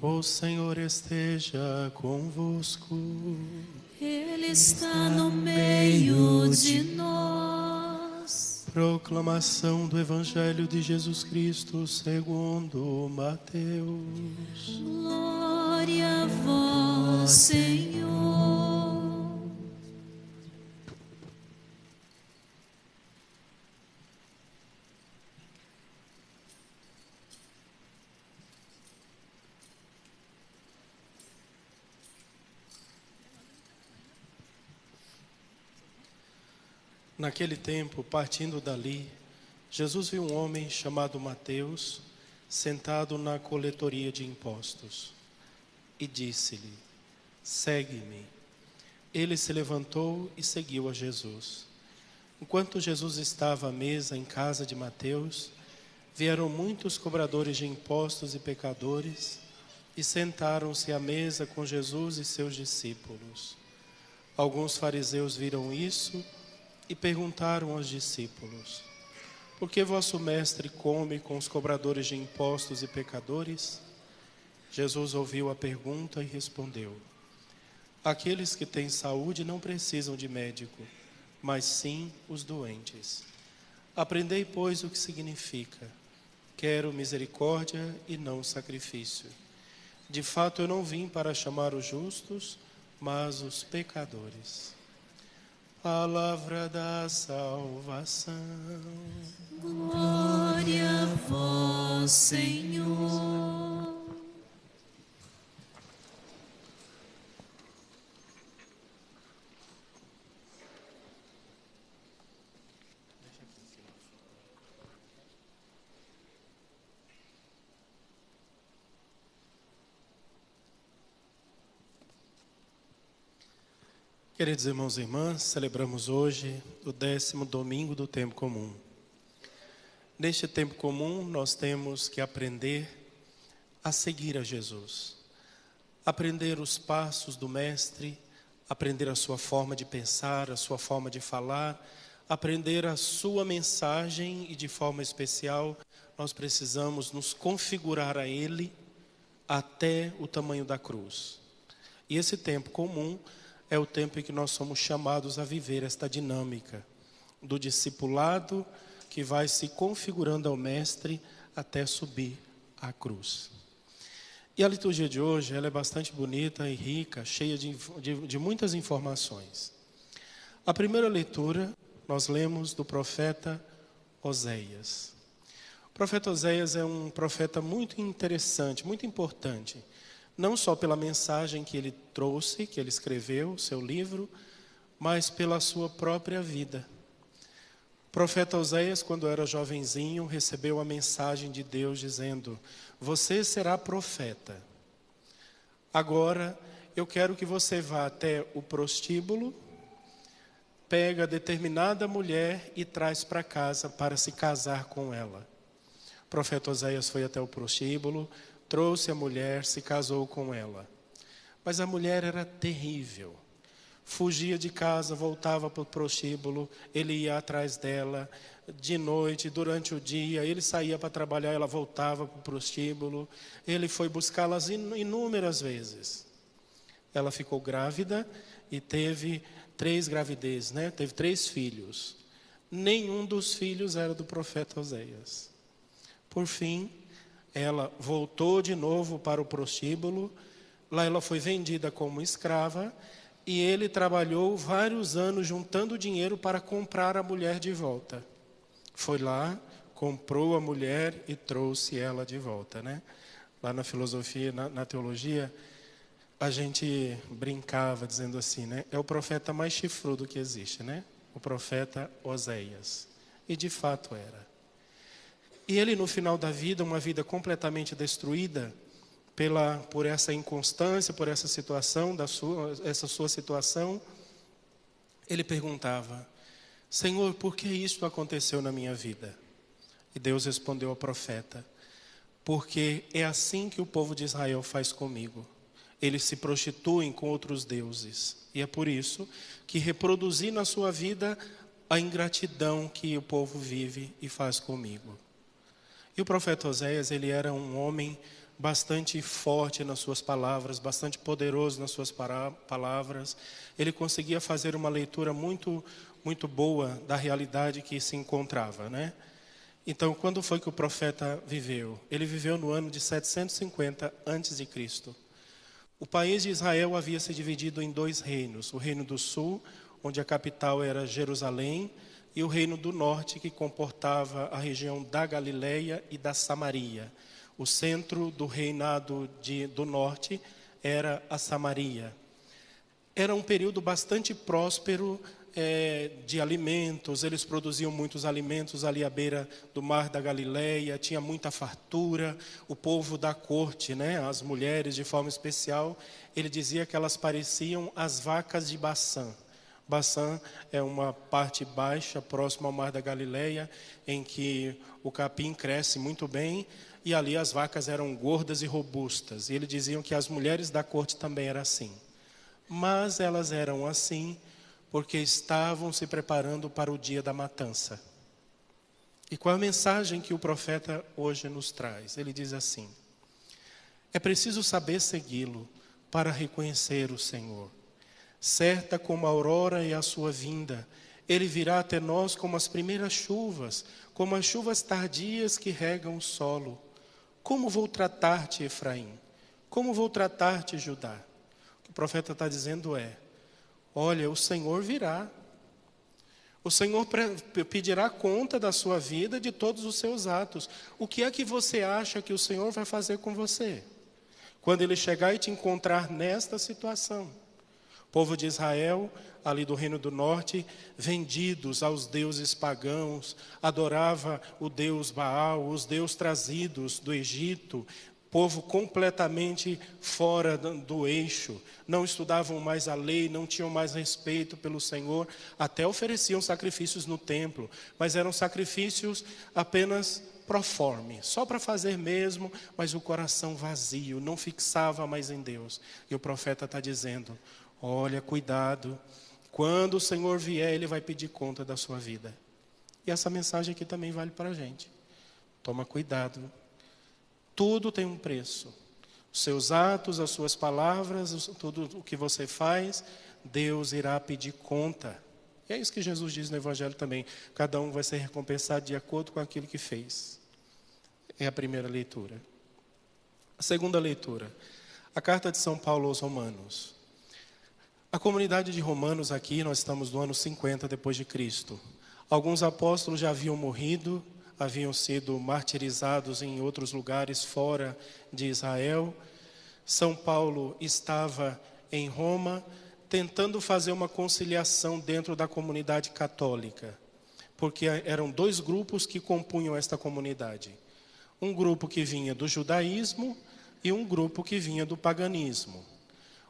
O Senhor esteja convosco. Ele está no meio de nós. Proclamação do Evangelho de Jesus Cristo segundo Mateus. Glória a vós, Senhor. Naquele tempo, partindo dali, Jesus viu um homem chamado Mateus, sentado na coletoria de impostos, e disse-lhe: segue-me. Ele se levantou e seguiu a Jesus. Enquanto Jesus estava à mesa em casa de Mateus, vieram muitos cobradores de impostos e pecadores e sentaram-se à mesa com Jesus e seus discípulos. Alguns fariseus viram isso e perguntaram aos discípulos: por que vosso mestre come com os cobradores de impostos e pecadores? Jesus ouviu a pergunta e respondeu: aqueles que têm saúde não precisam de médico, mas sim os doentes. Aprendei, pois, o que significa: quero misericórdia e não sacrifício. De fato, eu não vim para chamar os justos, mas os pecadores. Palavra da salvação. Glória a vós, Senhor. Queridos irmãos e irmãs, celebramos hoje o 10º domingo do tempo comum. Neste tempo comum, nós temos que aprender a seguir a Jesus, aprender os passos do Mestre, aprender a sua forma de pensar, a sua forma de falar, aprender a sua mensagem e, de forma especial, nós precisamos nos configurar a Ele até o tamanho da cruz. E esse tempo comum é o tempo em que nós somos chamados a viver esta dinâmica do discipulado que vai se configurando ao Mestre até subir à cruz. E a liturgia de hoje ela é bastante bonita e rica, cheia de muitas informações. A primeira leitura nós lemos do profeta Oséias. O profeta Oséias é um profeta muito interessante, muito importante. Não só pela mensagem que ele trouxe, que ele escreveu, o seu livro, mas pela sua própria vida. O profeta Oséias, quando era jovenzinho, recebeu a mensagem de Deus dizendo: você será profeta. Agora, eu quero que você vá até o prostíbulo, pega determinada mulher e traz para casa para se casar com ela. O profeta Oséias foi até o prostíbulo, trouxe a mulher, se casou com ela. Mas a mulher era terrível. Fugia de casa, voltava para o prostíbulo, ele ia atrás dela. De noite, durante o dia, ele saía para trabalhar, ela voltava para o prostíbulo. Ele foi buscá-las inúmeras vezes. Ela ficou grávida e teve 3 gravidezes, né? Teve 3 filhos. Nenhum dos filhos era do profeta Oséias. Por fim, ela voltou de novo para o prostíbulo. Lá ela foi vendida como escrava e ele trabalhou vários anos juntando dinheiro para comprar a mulher de volta. Foi lá, comprou a mulher e trouxe ela de volta, né? Lá na filosofia, na teologia, a gente brincava dizendo assim, né? É o profeta mais chifrudo que existe, né? O profeta Oséias. E de fato era. E ele, no final da vida, uma vida completamente destruída por essa inconstância, por essa situação, essa sua situação, ele perguntava: Senhor, por que isto aconteceu na minha vida? E Deus respondeu ao profeta: porque é assim que o povo de Israel faz comigo. Eles se prostituem com outros deuses. E é por isso que reproduzi na sua vida a ingratidão que o povo vive e faz comigo. E o profeta Oséias, ele era um homem bastante forte nas suas palavras, bastante poderoso nas suas palavras. Ele conseguia fazer uma leitura muito boa da realidade que se encontrava, né? Então, quando foi que o profeta viveu? Ele viveu no ano de 750 a.C. O país de Israel havia se dividido em 2 reinos. O reino do sul, onde a capital era Jerusalém, e o reino do norte, que comportava a região da Galileia e da Samaria. O centro do reinado do norte era a Samaria. Era um período bastante próspero de alimentos. Eles produziam muitos alimentos ali à beira do mar da Galileia, tinha muita fartura. O povo da corte, né, as mulheres de forma especial, ele dizia que elas pareciam as vacas de Baçã. Baçã é uma parte baixa, próxima ao mar da Galileia, em que o capim cresce muito bem, e ali as vacas eram gordas e robustas. E eles diziam que as mulheres da corte também eram assim. Mas elas eram assim porque estavam se preparando para o dia da matança. E qual a mensagem que o profeta hoje nos traz? Ele diz assim: é preciso saber segui-lo para reconhecer o Senhor. Certa como a aurora e a sua vinda, ele virá até nós como as primeiras chuvas, como as chuvas tardias que regam o solo. Como vou tratar-te, Efraim? Como vou tratar-te, Judá? O que o profeta está dizendo é: olha, o Senhor virá. O Senhor pedirá conta da sua vida, de todos os seus atos. O que é que você acha que o Senhor vai fazer com você quando Ele chegar e te encontrar nesta situação? O povo de Israel, ali do Reino do Norte, vendidos aos deuses pagãos, adorava o deus Baal, os deuses trazidos do Egito, povo completamente fora do eixo, não estudavam mais a lei, não tinham mais respeito pelo Senhor, até ofereciam sacrifícios no templo, mas eram sacrifícios apenas proforme, só para fazer mesmo, mas o coração vazio, não fixava mais em Deus. E o profeta está dizendo: olha, cuidado, quando o Senhor vier, Ele vai pedir conta da sua vida. E essa mensagem aqui também vale para a gente. Toma cuidado. Tudo tem um preço. Os seus atos, as suas palavras, tudo o que você faz, Deus irá pedir conta. E é isso que Jesus diz no Evangelho também. Cada um vai ser recompensado de acordo com aquilo que fez. É a primeira leitura. A segunda leitura. A carta de São Paulo aos Romanos. A comunidade de Romanos aqui, nós estamos no ano 50 depois de Cristo. Alguns apóstolos já haviam morrido, haviam sido martirizados em outros lugares fora de Israel. São Paulo estava em Roma, tentando fazer uma conciliação dentro da comunidade católica, porque eram 2 grupos que compunham esta comunidade. Um grupo que vinha do judaísmo e um grupo que vinha do paganismo.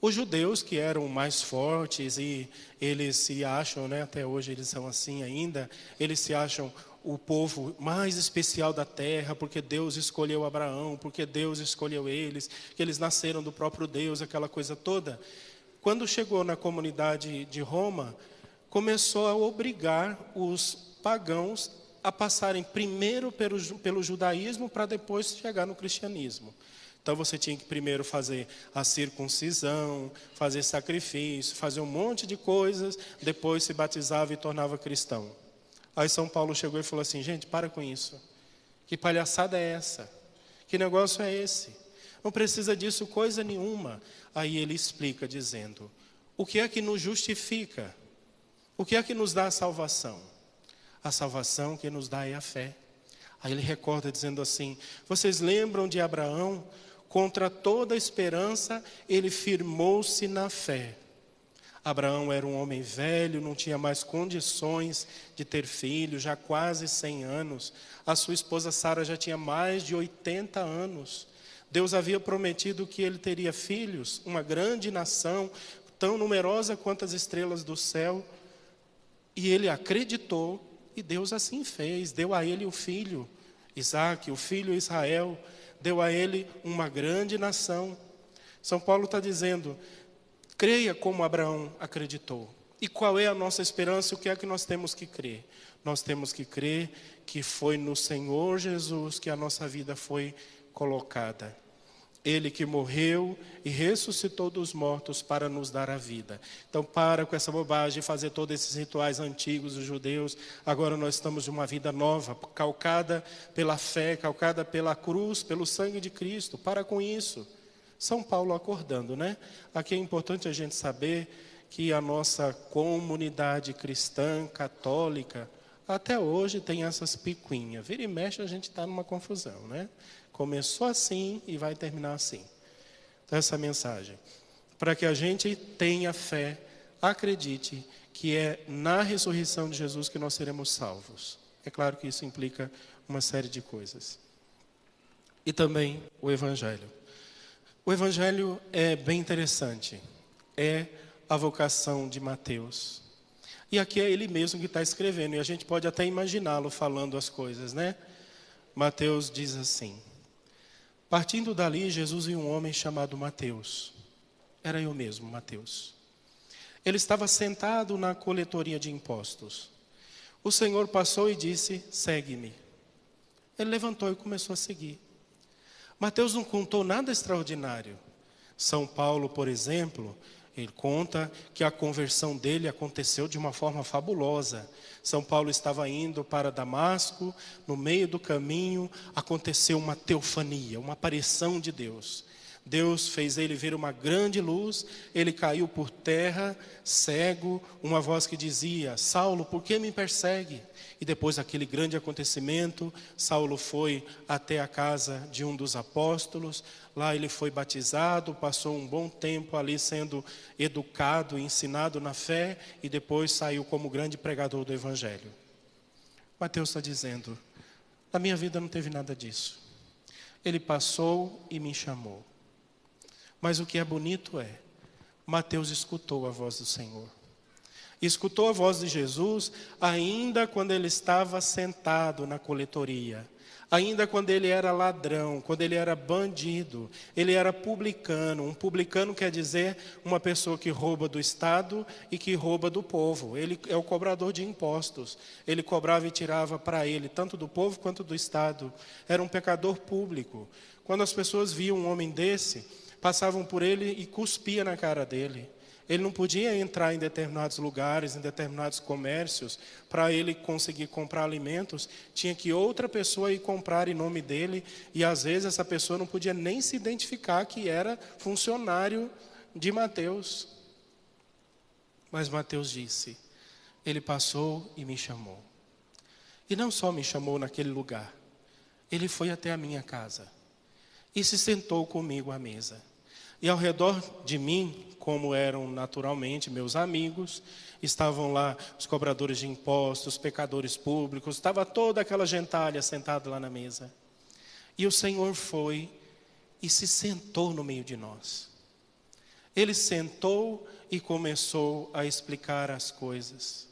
Os judeus, que eram mais fortes, e eles se acham, né, até hoje eles são assim ainda, eles se acham o povo mais especial da terra, porque Deus escolheu Abraão, porque Deus escolheu eles, que eles nasceram do próprio Deus, aquela coisa toda. Quando chegou na comunidade de Roma, começou a obrigar os pagãos a passarem primeiro pelo judaísmo para depois chegar no cristianismo. Então você tinha que primeiro fazer a circuncisão, fazer sacrifício, fazer um monte de coisas, depois se batizava e tornava cristão. Aí São Paulo chegou e falou assim: gente, para com isso. Que palhaçada é essa? Que negócio é esse? Não precisa disso coisa nenhuma. Aí ele explica dizendo: o que é que nos justifica? O que é que nos dá a salvação? A salvação que nos dá é a fé. Aí ele recorda dizendo assim: vocês lembram de Abraão? Contra toda esperança, ele firmou-se na fé. Abraão era um homem velho, não tinha mais condições de ter filho, já quase 100 anos. A sua esposa Sara já tinha mais de 80 anos. Deus havia prometido que ele teria filhos, uma grande nação, tão numerosa quanto as estrelas do céu. E ele acreditou, e Deus assim fez. Deu a ele o filho Isaque, o filho Israel. Deu a ele uma grande nação. São Paulo está dizendo: creia como Abraão acreditou. E qual é a nossa esperança? O que é que nós temos que crer? Nós temos que crer que foi no Senhor Jesus que a nossa vida foi colocada. Ele que morreu e ressuscitou dos mortos para nos dar a vida. Então para com essa bobagem de fazer todos esses rituais antigos dos judeus. Agora nós estamos de uma vida nova, calcada pela fé, calcada pela cruz, pelo sangue de Cristo. Para com isso. São Paulo acordando, né? Aqui é importante a gente saber que a nossa comunidade cristã, católica, até hoje tem essas picuinhas. Vira e mexe a gente está numa confusão, né? Começou assim e vai terminar assim. Então essa mensagem, para que a gente tenha fé, acredite que é na ressurreição de Jesus que nós seremos salvos. É claro que isso implica uma série de coisas. E também o Evangelho. O Evangelho é bem interessante. É a vocação de Mateus. E aqui é ele mesmo que está escrevendo. E a gente pode até imaginá-lo falando as coisas, né? Mateus diz assim: partindo dali, Jesus viu um homem chamado Mateus. Era eu mesmo, Mateus. Ele estava sentado na coletoria de impostos. O Senhor passou e disse: segue-me. Ele levantou e começou a seguir. Mateus não contou nada extraordinário. São Paulo, por exemplo, ele conta que a conversão dele aconteceu de uma forma fabulosa. São Paulo estava indo para Damasco, no meio do caminho aconteceu uma teofania, uma aparição de Deus. Deus fez ele ver uma grande luz, ele caiu por terra, cego, uma voz que dizia: Saulo, por que me persegue? E depois daquele grande acontecimento, Saulo foi até a casa de um dos apóstolos, lá ele foi batizado, passou um bom tempo ali sendo educado, ensinado na fé, e depois saiu como grande pregador do Evangelho. Mateus está dizendo: na minha vida não teve nada disso. Ele passou e me chamou. Mas o que é bonito é, Mateus escutou a voz do Senhor. Escutou a voz de Jesus ainda quando ele estava sentado na coletoria. Ainda quando ele era ladrão, quando ele era bandido, ele era publicano. Um publicano quer dizer uma pessoa que rouba do Estado e que rouba do povo. Ele é o cobrador de impostos. Ele cobrava e tirava para ele, tanto do povo quanto do Estado. Era um pecador público. Quando as pessoas viam um homem desse, passavam por ele e cuspia na cara dele. Ele não podia entrar em determinados lugares, em determinados comércios, para ele conseguir comprar alimentos. Tinha que outra pessoa ir comprar em nome dele, e às vezes essa pessoa não podia nem se identificar que era funcionário de Mateus. Mas Mateus disse: ele passou e me chamou. E não só me chamou naquele lugar, ele foi até a minha casa e se sentou comigo à mesa. E ao redor de mim, como eram naturalmente meus amigos, estavam lá os cobradores de impostos, os pecadores públicos, estava toda aquela gentalha sentada lá na mesa. E o Senhor foi e se sentou no meio de nós. Ele sentou e começou a explicar as coisas.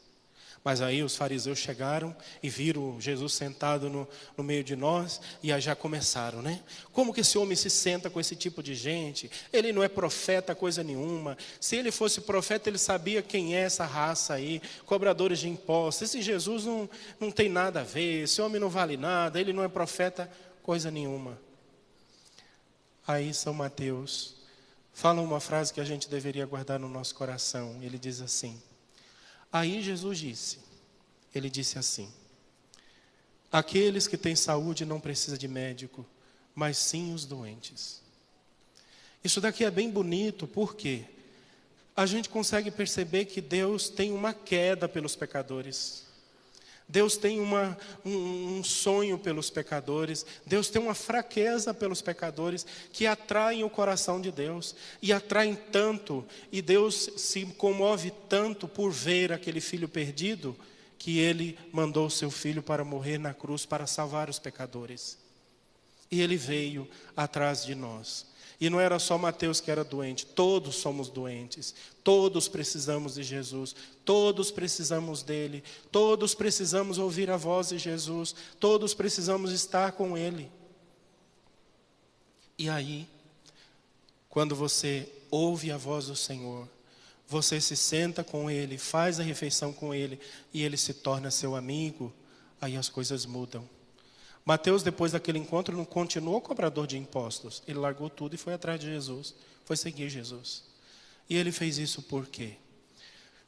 Mas aí os fariseus chegaram e viram Jesus sentado no meio de nós, e aí já começaram, né? Como que esse homem se senta com esse tipo de gente? Ele não é profeta coisa nenhuma. Se ele fosse profeta, ele sabia quem é essa raça aí, cobradores de impostos. Esse Jesus não tem nada a ver, esse homem não vale nada, ele não é profeta coisa nenhuma. Aí São Mateus fala uma frase que a gente deveria guardar no nosso coração. Ele diz assim: aí Jesus disse, ele disse assim: aqueles que têm saúde não precisam de médico, mas sim os doentes. Isso daqui é bem bonito, porque a gente consegue perceber que Deus tem uma queda pelos pecadores. Deus tem um sonho pelos pecadores. Deus tem uma fraqueza pelos pecadores que atraem o coração de Deus. E atraem tanto, e Deus se comove tanto por ver aquele filho perdido, que Ele mandou o seu filho para morrer na cruz para salvar os pecadores. E Ele veio atrás de nós. E não era só Mateus que era doente, todos somos doentes, todos precisamos de Jesus, todos precisamos dele, todos precisamos ouvir a voz de Jesus, todos precisamos estar com ele. E aí, quando você ouve a voz do Senhor, você se senta com ele, faz a refeição com ele, e ele se torna seu amigo, aí as coisas mudam. Mateus, depois daquele encontro, não continuou cobrador de impostos. Ele largou tudo e foi atrás de Jesus. Foi seguir Jesus. E ele fez isso por quê?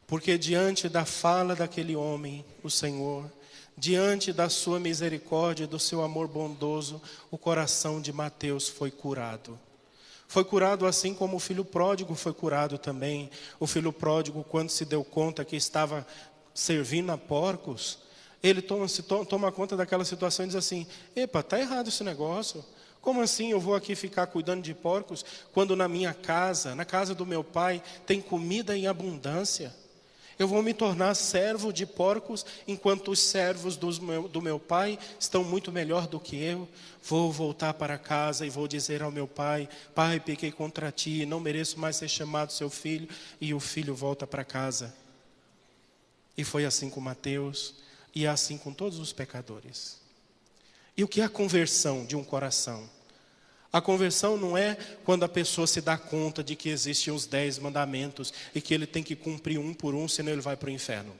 Porque diante da fala daquele homem, o Senhor, diante da sua misericórdia, do seu amor bondoso, o coração de Mateus foi curado. Foi curado assim como o filho pródigo foi curado também. O filho pródigo, quando se deu conta que estava servindo a porcos, ele toma conta daquela situação e diz assim: epa, está errado esse negócio. Como assim eu vou aqui ficar cuidando de porcos, quando na minha casa, na casa do meu pai, tem comida em abundância? Eu vou me tornar servo de porcos, enquanto os servos do meu pai estão muito melhor do que eu. Vou voltar para casa e vou dizer ao meu pai: pai, pequei contra ti, não mereço mais ser chamado seu filho. E o filho volta para casa. E foi assim com Mateus, e é assim com todos os pecadores. E o que é a conversão de um coração? A conversão não é quando a pessoa se dá conta de que existem os 10 mandamentos e que ele tem que cumprir um por um, senão ele vai para o inferno.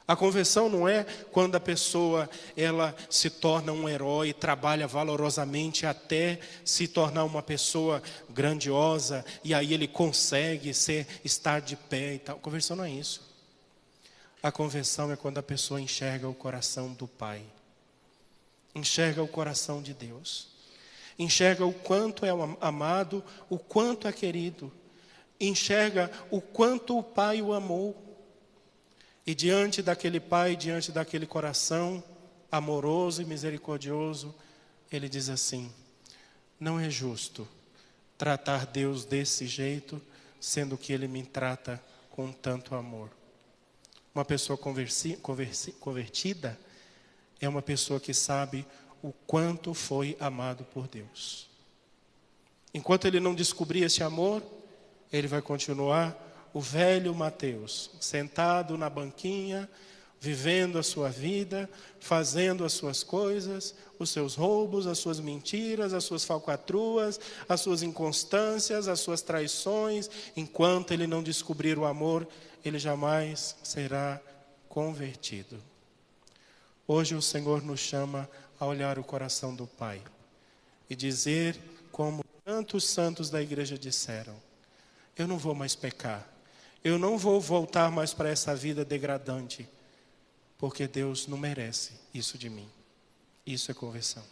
A conversão não é quando a pessoa ela se torna um herói, trabalha valorosamente até se tornar uma pessoa grandiosa e aí ele consegue estar de pé e tal. A conversão não é isso. A conversão é quando a pessoa enxerga o coração do Pai, enxerga o coração de Deus, enxerga o quanto é amado, o quanto é querido, enxerga o quanto o Pai o amou. E diante daquele Pai, diante daquele coração amoroso e misericordioso, ele diz assim: não é justo tratar Deus desse jeito, sendo que Ele me trata com tanto amor. Uma pessoa convertida é uma pessoa que sabe o quanto foi amado por Deus. Enquanto ele não descobrir esse amor, ele vai continuar o velho Mateus, sentado na banquinha, vivendo a sua vida, fazendo as suas coisas, os seus roubos, as suas mentiras, as suas falcatruas, as suas inconstâncias, as suas traições. Enquanto ele não descobrir o amor, ele jamais será convertido. Hoje o Senhor nos chama a olhar o coração do Pai e dizer, como tantos santos da igreja disseram: eu não vou mais pecar, eu não vou voltar mais para essa vida degradante, porque Deus não merece isso de mim. Isso é conversão.